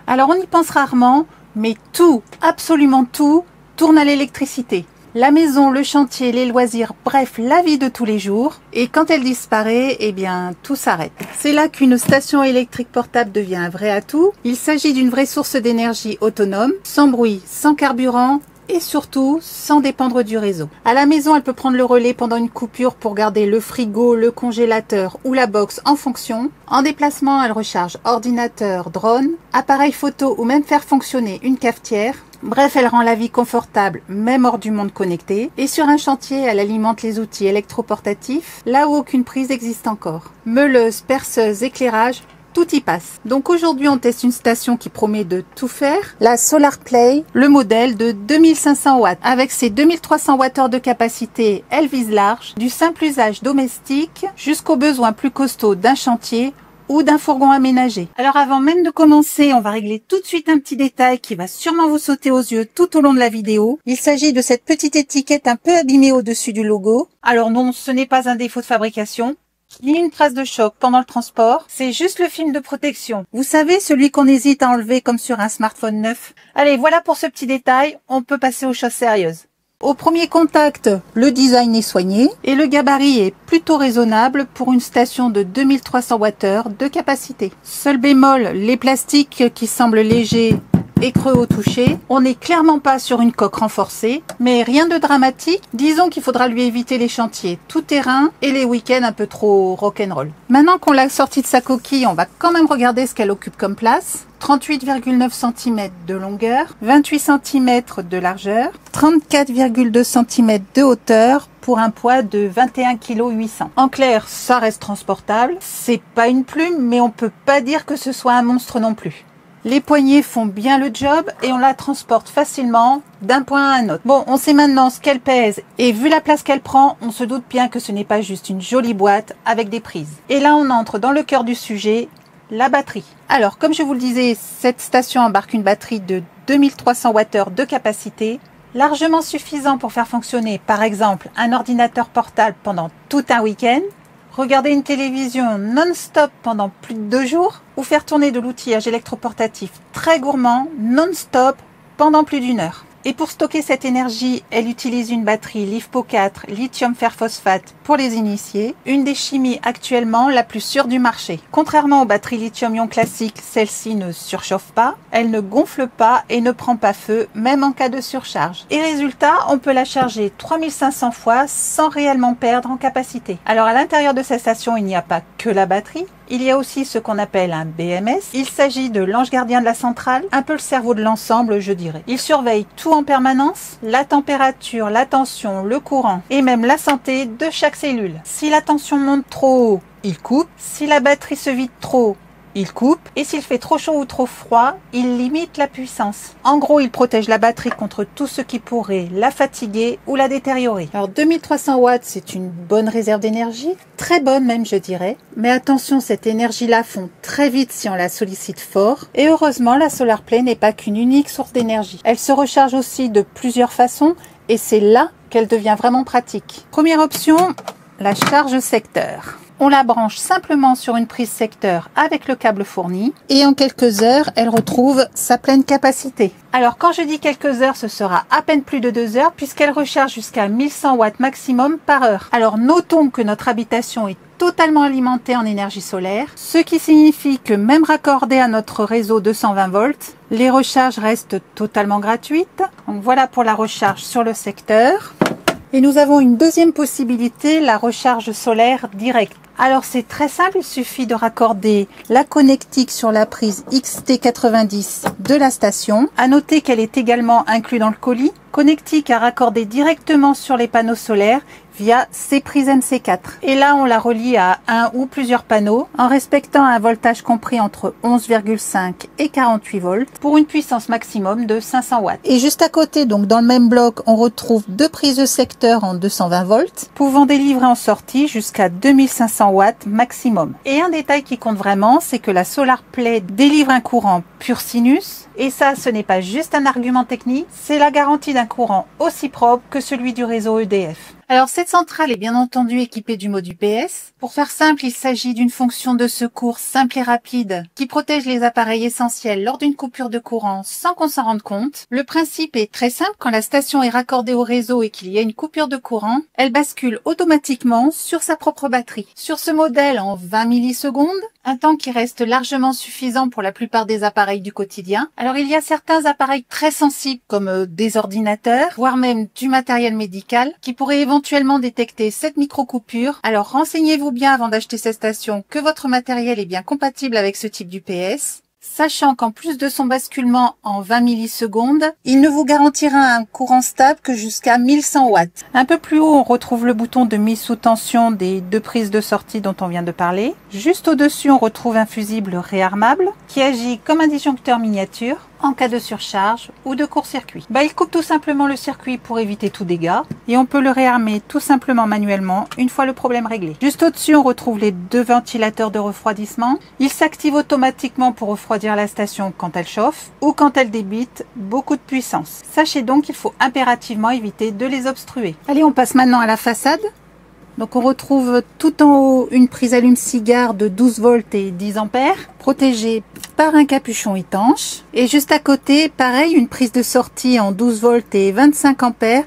Alors on y pense rarement, mais tout, absolument tout, tourne à l'électricité. La maison, le chantier, les loisirs, bref, la vie de tous les jours. Et quand elle disparaît, eh bien, tout s'arrête. C'est là qu'une station électrique portable devient un vrai atout. Il s'agit d'une vraie source d'énergie autonome, sans bruit, sans carburant, et surtout sans dépendre du réseau. À la maison, elle peut prendre le relais pendant une coupure pour garder le frigo, le congélateur ou la box en fonction. En déplacement, elle recharge ordinateur, drone, appareil photo ou même faire fonctionner une cafetière. Bref, elle rend la vie confortable, même hors du monde connecté. Et sur un chantier, elle alimente les outils électroportatifs, là où aucune prise existe encore. Meuleuse, perceuse, éclairage, tout y passe. Donc aujourd'hui, on teste une station qui promet de tout faire. La SolarPlay, le modèle de 2500 watts. Avec ses 2300 Wh de capacité, elle vise large, du simple usage domestique jusqu'aux besoins plus costauds d'un chantier ou d'un fourgon aménagé. Alors avant même de commencer, on va régler tout de suite un petit détail qui va sûrement vous sauter aux yeux tout au long de la vidéo. Il s'agit de cette petite étiquette un peu abîmée au-dessus du logo. Alors non, ce n'est pas un défaut de fabrication, ni une trace de choc pendant le transport, c'est juste le film de protection. Vous savez, celui qu'on hésite à enlever comme sur un smartphone neuf. Allez, voilà pour ce petit détail, on peut passer aux choses sérieuses. Au premier contact, le design est soigné et le gabarit est plutôt raisonnable pour une station de 2300 Wh de capacité. Seul bémol, les plastiques qui semblent légers et creux au toucher. On n'est clairement pas sur une coque renforcée, mais rien de dramatique. Disons qu'il faudra lui éviter les chantiers tout terrain et les week-ends un peu trop rock'n'roll. Maintenant qu'on l'a sortie de sa coquille, on va quand même regarder ce qu'elle occupe comme place. 38,9 cm de longueur, 28 cm de largeur, 34,2 cm de hauteur pour un poids de 21,8 kg. En clair, ça reste transportable. C'est pas une plume, mais on peut pas dire que ce soit un monstre non plus. Les poignées font bien le job et on la transporte facilement d'un point à un autre. Bon, on sait maintenant ce qu'elle pèse et vu la place qu'elle prend, on se doute bien que ce n'est pas juste une jolie boîte avec des prises. Et là, on entre dans le cœur du sujet, la batterie. Alors, comme je vous le disais, cette station embarque une batterie de 2300 Wh de capacité, largement suffisant pour faire fonctionner, par exemple, un ordinateur portable pendant tout un week-end, regarder une télévision non-stop pendant plus de 2 jours ou faire tourner de l'outillage électroportatif très gourmand non-stop pendant plus d'1 heure. Et pour stocker cette énergie, elle utilise une batterie LiFePO4 lithium fer phosphate pour les initiés, une des chimies actuellement la plus sûre du marché. Contrairement aux batteries lithium-ion classiques, celle-ci ne surchauffe pas, elle ne gonfle pas et ne prend pas feu, même en cas de surcharge. Et résultat, on peut la charger 3500 fois sans réellement perdre en capacité. Alors à l'intérieur de cette station, il n'y a pas que la batterie. Il y a aussi ce qu'on appelle un BMS. Il s'agit de l'ange gardien de la centrale, un peu le cerveau de l'ensemble, je dirais. Il surveille tout en permanence, la température, la tension, le courant et même la santé de chaque cellule. Si la tension monte trop haut, il coupe. Si la batterie se vide trop, il coupe. Et s'il fait trop chaud ou trop froid, il limite la puissance. En gros, il protège la batterie contre tout ce qui pourrait la fatiguer ou la détériorer. Alors 2300 watts, c'est une bonne réserve d'énergie, très bonne même je dirais. Mais attention, cette énergie-là fond très vite si on la sollicite fort. Et heureusement, la SolarPlay n'est pas qu'une unique source d'énergie. Elle se recharge aussi de plusieurs façons et c'est là qu'elle devient vraiment pratique. Première option, la charge secteur. On la branche simplement sur une prise secteur avec le câble fourni et en quelques heures, elle retrouve sa pleine capacité. Alors quand je dis quelques heures, ce sera à peine plus de 2 heures puisqu'elle recharge jusqu'à 1100 watts maximum par heure. Alors notons que notre habitation est totalement alimentée en énergie solaire, ce qui signifie que même raccordée à notre réseau 220 volts, les recharges restent totalement gratuites. Donc voilà pour la recharge sur le secteur. Et nous avons une deuxième possibilité, la recharge solaire directe. Alors c'est très simple, il suffit de raccorder la connectique sur la prise XT90 de la station. À noter qu'elle est également inclue dans le colis. Connectique à raccorder directement sur les panneaux solaires via ces prises MC4. Et là, on la relie à un ou plusieurs panneaux en respectant un voltage compris entre 11,5 et 48 volts pour une puissance maximum de 500 watts. Et juste à côté, donc dans le même bloc, on retrouve 2 prises de secteur en 220 volts pouvant délivrer en sortie jusqu'à 2500 watts maximum. Et un détail qui compte vraiment, c'est que la SolarPlay délivre un courant pur sinus. Et ça, ce n'est pas juste un argument technique, c'est la garantie d'un courant aussi propre que celui du réseau EDF. Alors cette centrale est bien entendu équipée du mode UPS. Pour faire simple, il s'agit d'une fonction de secours simple et rapide qui protège les appareils essentiels lors d'une coupure de courant sans qu'on s'en rende compte. Le principe est très simple, quand la station est raccordée au réseau et qu'il y a une coupure de courant, elle bascule automatiquement sur sa propre batterie. Sur ce modèle en 20 millisecondes, un temps qui reste largement suffisant pour la plupart des appareils du quotidien. Alors il y a certains appareils très sensibles comme des ordinateurs, voire même du matériel médical qui pourraient éventuellement détecter cette micro-coupure. Alors renseignez-vous bien avant d'acheter cette station que votre matériel est bien compatible avec ce type d'UPS. Sachant qu'en plus de son basculement en 20 millisecondes, il ne vous garantira un courant stable que jusqu'à 1100 watts. Un peu plus haut, on retrouve le bouton de mise sous tension des deux prises de sortie dont on vient de parler. Juste au-dessus, on retrouve un fusible réarmable qui agit comme un disjoncteur miniature en cas de surcharge ou de court-circuit. Il coupe tout simplement le circuit pour éviter tout dégât et on peut le réarmer tout simplement manuellement une fois le problème réglé. Juste au-dessus, on retrouve les deux ventilateurs de refroidissement. Ils s'activent automatiquement pour refroidir la station quand elle chauffe ou quand elle débite beaucoup de puissance. Sachez donc qu'il faut impérativement éviter de les obstruer. Allez, on passe maintenant à la façade. Donc on retrouve tout en haut une prise allume-cigare de 12 volts et 10 ampères, protégée par un capuchon étanche. Et juste à côté, pareil, une prise de sortie en 12 volts et 25 ampères,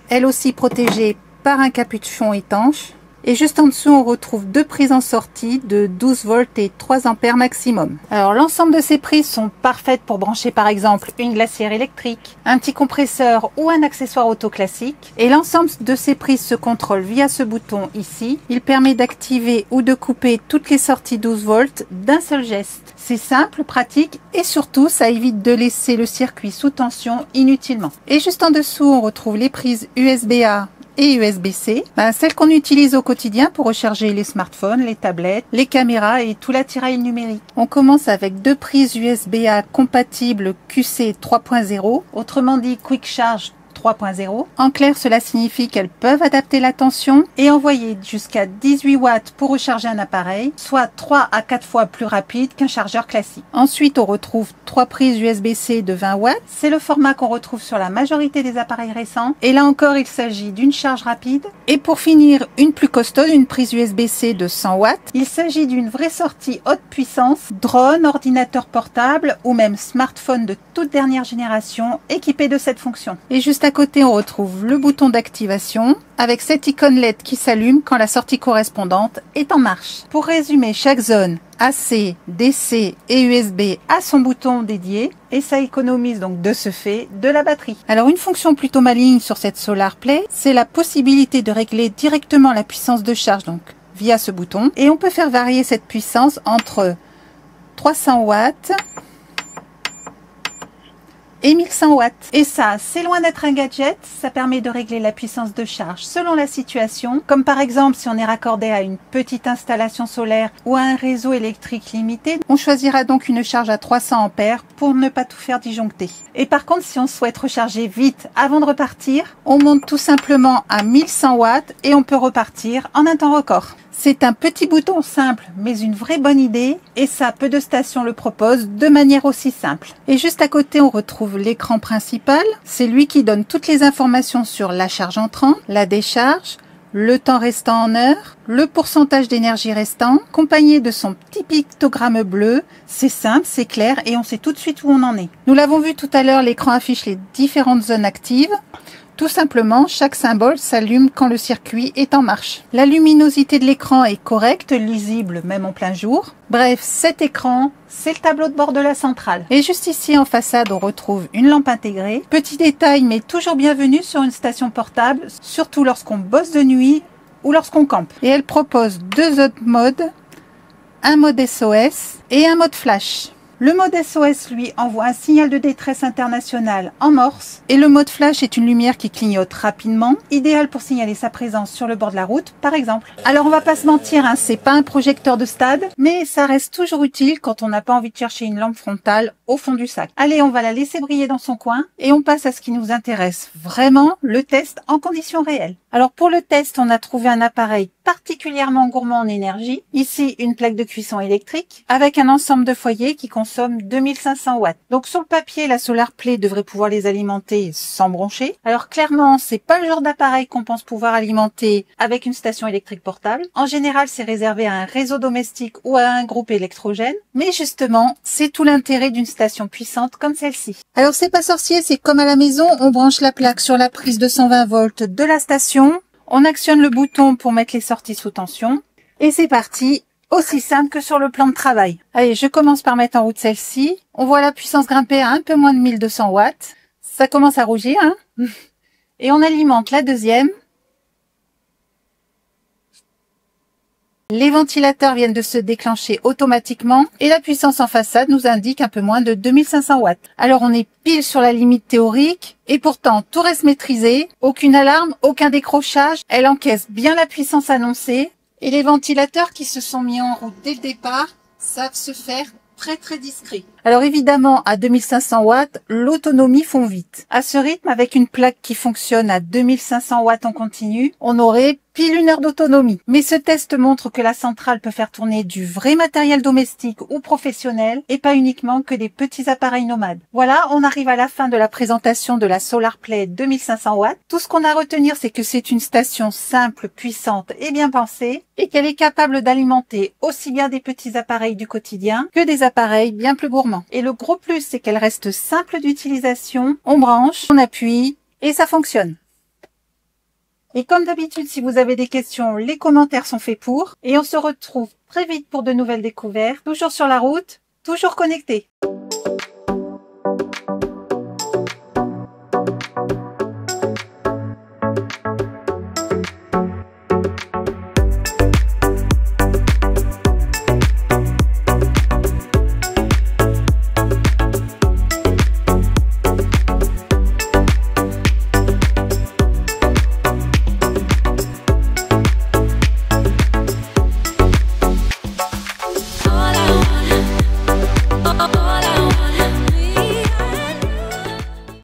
elle aussi protégée par un capuchon étanche. Et juste en dessous, on retrouve deux prises en sortie de 12 volts et 3 ampères maximum. Alors l'ensemble de ces prises sont parfaites pour brancher par exemple une glacière électrique, un petit compresseur ou un accessoire auto classique. Et l'ensemble de ces prises se contrôle via ce bouton ici. Il permet d'activer ou de couper toutes les sorties 12 volts d'un seul geste. C'est simple, pratique et surtout ça évite de laisser le circuit sous tension inutilement. Et juste en dessous, on retrouve les prises USB-A et USB-C, celles qu'on utilise au quotidien pour recharger les smartphones, les tablettes, les caméras et tout l'attirail numérique. On commence avec deux prises USB-A compatibles QC 3.0, autrement dit Quick Charge 3.0. En clair, cela signifie qu'elles peuvent adapter la tension et envoyer jusqu'à 18 watts pour recharger un appareil, soit 3 à 4 fois plus rapide qu'un chargeur classique. Ensuite, on retrouve trois prises USB-C de 20 watts. C'est le format qu'on retrouve sur la majorité des appareils récents. Et là encore, il s'agit d'une charge rapide. Et pour finir, une plus costaud, une prise USB-C de 100 watts. Il s'agit d'une vraie sortie haute puissance, drone, ordinateur portable ou même smartphone de toute dernière génération équipé de cette fonction. Et juste à côté, on retrouve le bouton d'activation avec cette icône LED qui s'allume quand la sortie correspondante est en marche. Pour résumer, chaque zone AC, DC et USB a son bouton dédié et ça économise donc de ce fait de la batterie. Alors une fonction plutôt maligne sur cette Solar Play, c'est la possibilité de régler directement la puissance de charge donc via ce bouton et on peut faire varier cette puissance entre 300 watts et 1100 watts. Et ça, c'est loin d'être un gadget, ça permet de régler la puissance de charge selon la situation, comme par exemple si on est raccordé à une petite installation solaire ou à un réseau électrique limité, on choisira donc une charge à 300 ampères pour ne pas tout faire disjoncter. Et par contre, si on souhaite recharger vite avant de repartir, on monte tout simplement à 1100 watts et on peut repartir en un temps record. C'est un petit bouton simple, mais une vraie bonne idée, et ça, peu de stations le proposent de manière aussi simple. Et juste à côté, on retrouve l'écran principal. C'est lui qui donne toutes les informations sur la charge entrant, la décharge, le temps restant en heure, le pourcentage d'énergie restant, accompagné de son petit pictogramme bleu. C'est simple, c'est clair, et on sait tout de suite où on en est. Nous l'avons vu tout à l'heure, l'écran affiche les différentes zones actives. Tout simplement, chaque symbole s'allume quand le circuit est en marche. La luminosité de l'écran est correcte, lisible même en plein jour. Bref, cet écran, c'est le tableau de bord de la centrale. Et juste ici en façade, on retrouve une lampe intégrée. Petit détail, mais toujours bienvenu sur une station portable, surtout lorsqu'on bosse de nuit ou lorsqu'on campe. Et elle propose deux autres modes, un mode SOS et un mode flash. Le mode SOS, lui, envoie un signal de détresse international en morse et le mode flash est une lumière qui clignote rapidement, idéal pour signaler sa présence sur le bord de la route, par exemple. Alors on va pas se mentir, c'est pas un projecteur de stade, mais ça reste toujours utile quand on n'a pas envie de chercher une lampe frontale au fond du sac. Allez, on va la laisser briller dans son coin et on passe à ce qui nous intéresse vraiment, le test en conditions réelles. Alors pour le test, on a trouvé un appareil particulièrement gourmand en énergie. Ici, une plaque de cuisson électrique avec un ensemble de foyers qui consomme 2500 watts. Donc sur le papier, la SolarPlay devrait pouvoir les alimenter sans broncher. Alors clairement, c'est pas le genre d'appareil qu'on pense pouvoir alimenter avec une station électrique portable. En général, c'est réservé à un réseau domestique ou à un groupe électrogène. Mais justement, c'est tout l'intérêt d'une station puissante comme celle-ci. Alors c'est pas sorcier, c'est comme à la maison, on branche la plaque sur la prise de 120 volts de la station. On actionne le bouton pour mettre les sorties sous tension. Et c'est parti, aussi simple que sur le plan de travail. Allez, je commence par mettre en route celle-ci. On voit la puissance grimper à un peu moins de 1200 watts. Ça commence à rougir, hein. Et on alimente la deuxième. Les ventilateurs viennent de se déclencher automatiquement et la puissance en façade nous indique un peu moins de 2500 watts. Alors on est pile sur la limite théorique et pourtant tout reste maîtrisé. Aucune alarme, aucun décrochage. Elle encaisse bien la puissance annoncée et les ventilateurs qui se sont mis en route dès le départ savent se faire très discret. Alors évidemment, à 2500 watts, l'autonomie fond vite. À ce rythme, avec une plaque qui fonctionne à 2500 watts en continu, on aurait pile 1 heure d'autonomie. Mais ce test montre que la centrale peut faire tourner du vrai matériel domestique ou professionnel et pas uniquement que des petits appareils nomades. Voilà, on arrive à la fin de la présentation de la SolarPlay 2500 watts. Tout ce qu'on a à retenir, c'est que c'est une station simple, puissante et bien pensée et qu'elle est capable d'alimenter aussi bien des petits appareils du quotidien que des appareils bien plus gourmands. Et le gros plus, c'est qu'elle reste simple d'utilisation. On branche, on appuie et ça fonctionne. Et comme d'habitude, si vous avez des questions, les commentaires sont faits pour. Et on se retrouve très vite pour de nouvelles découvertes. Toujours sur la route, toujours connecté.